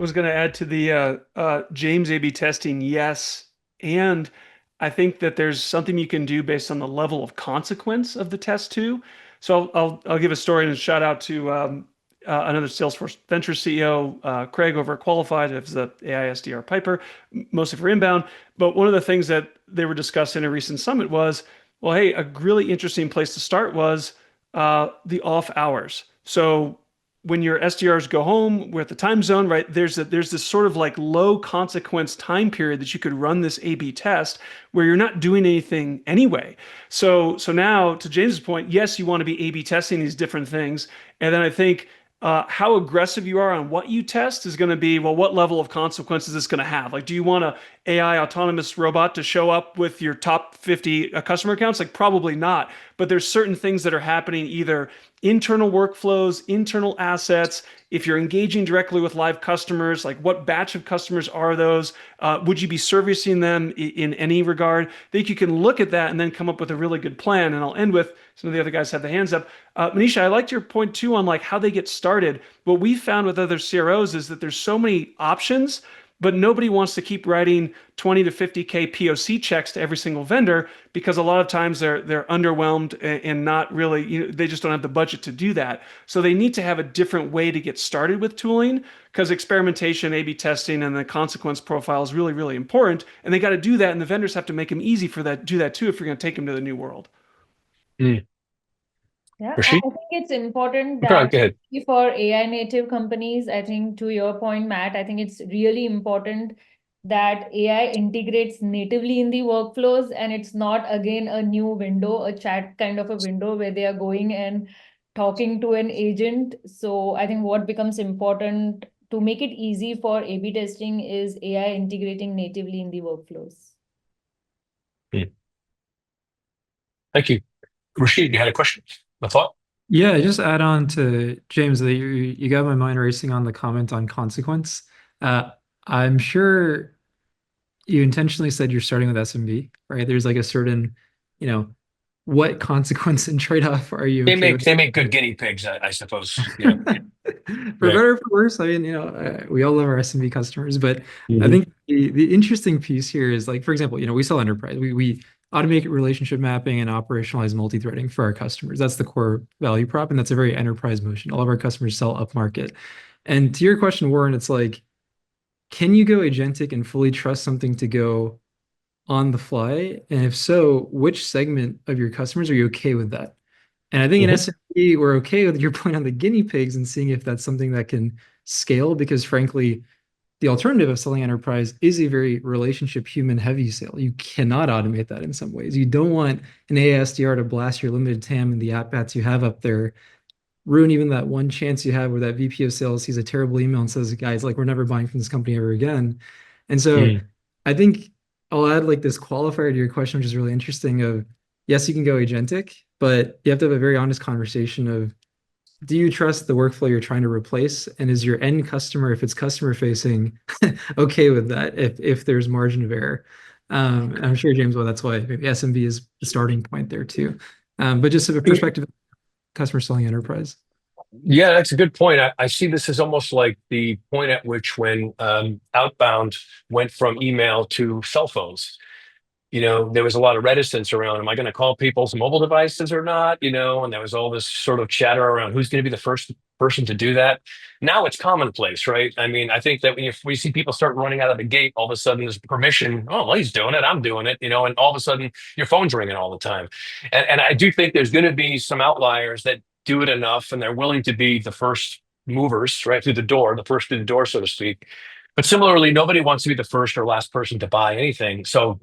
was going to add to the James A/B testing, yes, and I think that there's something you can do based on the level of consequence of the test too. So I'll give a story and a shout out to another Salesforce Venture CEO, Craig over at Qualified, as the AI SDR Piper, mostly for inbound. But one of the things that they were discussing in a recent summit was, well, hey, a really interesting place to start was the off hours. So when your SDRs go home, we're at the time zone, right? There's this sort of like low consequence time period that you could run this A/B test where you're not doing anything anyway. So now to James's point, yes, you want to be A/B testing these different things, and then I think how aggressive you are on what you test is going to be, well, what level of consequences is this going to have? Like, do you want a AI autonomous robot to show up with your top 50 customer accounts? Like, probably not. But there's certain things that are happening, either internal workflows, internal assets. If you're engaging directly with live customers, like what batch of customers are those? Would you be servicing them in any regard? I think you can look at that and then come up with a really good plan. And I'll end with some of the other guys have their hands up. Manisha, I liked your point too on like how they get started. What we found with other CROs is that there's so many options, but nobody wants to keep writing 20 to 50K POC checks to every single vendor because a lot of times they're underwhelmed and not really, they just don't have the budget to do that. So they need to have a different way to get started with tooling because experimentation, A/B testing, and the consequence profile is really, really important. And they got to do that, and the vendors have to make them easy for that, do that too if you're going to take them to the new world. Mm. Yeah, I Rashid? think it's important Go that ahead. for AI native companies, I think to your point, Matt, I think it's really important that AI integrates natively in the workflows and it's not again a new window, a chat kind of a window where they are going and talking to an agent. So I think what becomes important to make it easy for A/B testing is AI integrating natively in the workflows. Mm. Thank you. Rashid, you had a question, a thought? Yeah, just add on to James that you got my mind racing on the comment on consequence. I'm sure you intentionally said you're starting with SMB, right? There's like a certain, you know, what consequence and trade-off are you They okay make with? they make good guinea pigs, I suppose. Yeah. For Right. better or for worse, I mean, we all love our SMB customers, but I Hmm. think the interesting piece here is like, for example, we sell enterprise. We automate relationship mapping and operationalize multi-threading for our customers. That's the core value prop, and that's a very enterprise motion. All of our customers sell upmarket. And to your question, Warren, it's like, can you go agentic and fully trust something to go on the fly? And if so, which segment of your customers are you okay with that? And I think in Hmm. SMB, we're okay with your point on the guinea pigs and seeing if that's something that can scale, because frankly, the alternative of selling enterprise is a very relationship human heavy sale. You cannot automate that in some ways. You don't want an ASDR to blast your limited TAM and the app bats you have up there, ruin even that one chance you have where that VP of sales sees a terrible email and says, guys, like we're never buying from this company ever again. And so Mm. I think I'll add like this qualifier to your question, which is really interesting of yes, you can go agentic, but you have to have a very honest conversation of do you trust the workflow you're trying to replace? And is your end customer, if it's customer facing, okay with that if there's margin of error? And I'm sure James, well, that's why maybe SMB is the starting point there too. But just a perspective of customer selling enterprise. Yeah, that's a good point. I see this as almost like the point at which when outbound went from email to cell phones. There was a lot of reticence around, am I going to call people's mobile devices or not? And there was all this sort of chatter around who's going to be the first person to do that. Now it's commonplace, right? I mean, I think that if we see people start running out of the gate, all of a sudden there's permission. Oh, well, he's doing it. I'm doing it, and all of a sudden your phone's ringing all the time. And I do think there's going to be some outliers that do it enough and they're willing to be the first movers right through the door, the first through the door, so to speak. But similarly, nobody wants to be the first or last person to buy anything. So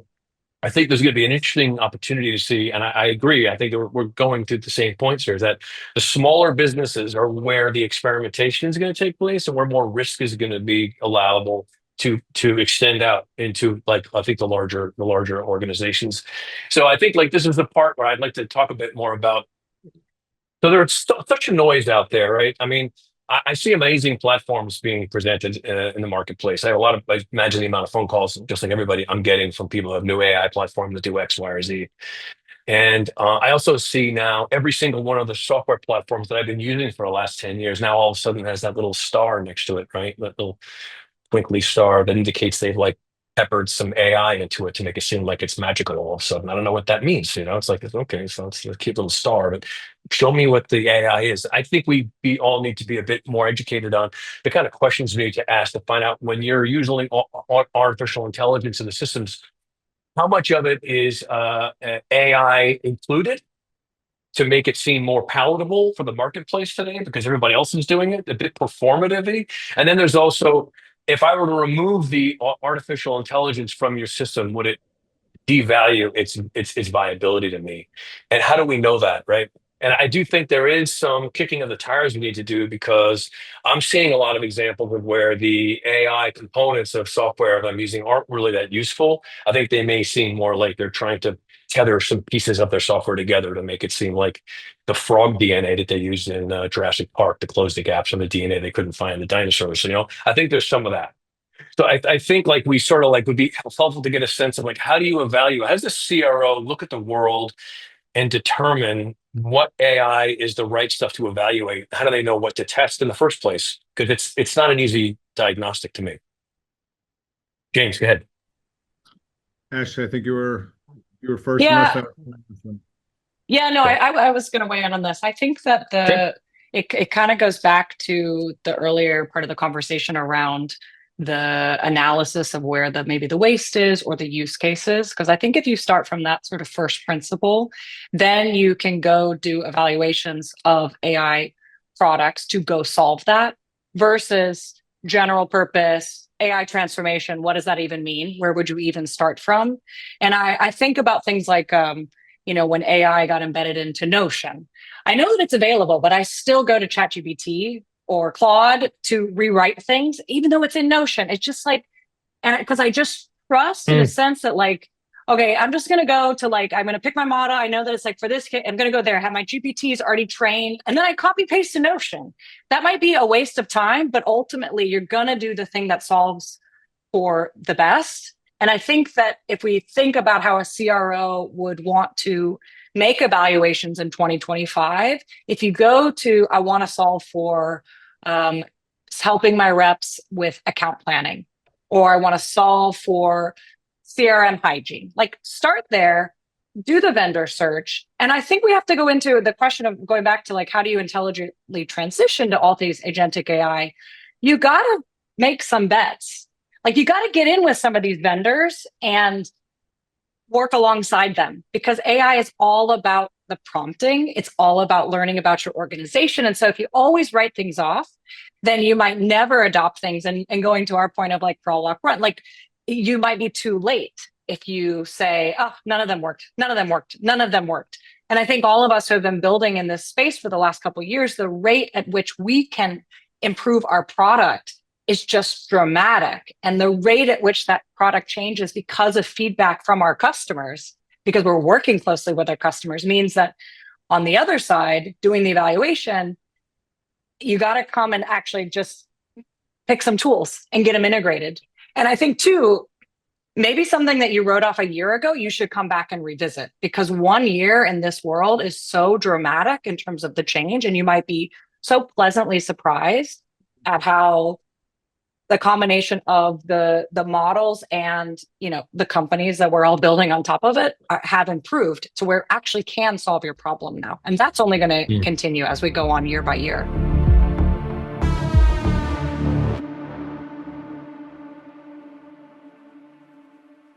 I think there's going to be an interesting opportunity to see, and I agree. I think that we're going to the same points here, is that the smaller businesses are where the experimentation is going to take place, and where more risk is going to be allowable to extend out into, like, I think the larger organizations. So I think like this is the part where I'd like to talk a bit more about. So there's such a noise out there, right? I mean, I see amazing platforms being presented in the marketplace. I imagine the amount of phone calls, just like everybody, I'm getting from people who have new AI platforms that do X, Y, or Z. And I also see now every single one of the software platforms that I've been using for the last 10 years now all of a sudden has that little star next to it, right? That little twinkly star that indicates they've like peppered some AI into it to make it seem like it's magical all of a sudden. I don't know what that means. It's like, okay, so it's a cute little star, but show me what the AI is. I think we all need to be a bit more educated on the kind of questions we need to ask to find out when you're using artificial intelligence in the systems, how much of it is AI included to make it seem more palatable for the marketplace today because everybody else is doing it, a bit performative. And then there's also, if I were to remove the artificial intelligence from your system, would it devalue its viability to me? And how do we know that, right? And I do think there is some kicking of the tires we need to do because I'm seeing a lot of examples of where the AI components of software that I'm using aren't really that useful. I think they may seem more like they're trying to tether some pieces of their software together to make it seem like the frog DNA that they used in Jurassic Park to close the gaps on the DNA they couldn't find in the dinosaurs. I think there's some of that. So I think like we sort of like would be helpful to get a sense of like how do you evaluate, how does the CRO look at the world and determine what AI is the right stuff to evaluate? How do they know what to test in the first place? Because it's not an easy diagnostic to make. James, go ahead. Ashley, I think you were first. Yeah. Unless Yeah, no, Sure. I was going to weigh in on this. I think that Okay. it kind of goes back to the earlier part of the conversation around the analysis of where maybe the waste is or the use cases. Because I think if you start from that sort of first principle, then you can go do evaluations of AI products to go solve that versus general purpose AI transformation. What does that even mean? Where would you even start from? And I think about things like when AI got embedded into Notion. I know that it's available, but I still go to ChatGPT or Claude to rewrite things, even though it's in Notion. It's just like, and because I just trust in a sense that like, okay, I'm just going to go to like, I'm going to pick my model. I know that it's like for this kit, I'm going to go there, have my GPTs already trained, and then I copy paste to Notion. That might be a waste of time, but ultimately you're going to do the thing that solves for the best. And I think that if we think about how a CRO would want to make evaluations in 2025, if you go to, I want to solve for helping my reps with account planning, or I want to solve for CRM hygiene, like start there, do the vendor search. And I think we have to go into the question of going back to like, how do you intelligently transition to all these agentic AI? You got to make some bets. Like you got to get in with some of these vendors and work alongside them because AI is all about the prompting. It's all about learning about your organization. And so if you always write things off, then you might never adopt things. And going to our point of like crawl, walk, run, like you might be too late if you say, oh, none of them worked. None of them worked. None of them worked. And I think all of us who have been building in this space for the last couple of years, the rate at which we can improve our product is just dramatic. And the rate at which that product changes because of feedback from our customers, because we're working closely with our customers, means that on the other side, doing the evaluation, you got to come and actually just pick some tools and get them integrated. And I think too, maybe something that you wrote off a year ago, you should come back and revisit because 1 year in this world is so dramatic in terms of the change. And you might be so pleasantly surprised at how the combination of the models and the companies that we're all building on top of it have improved to where it actually can solve your problem now. And that's only going to continue as we go on year by year.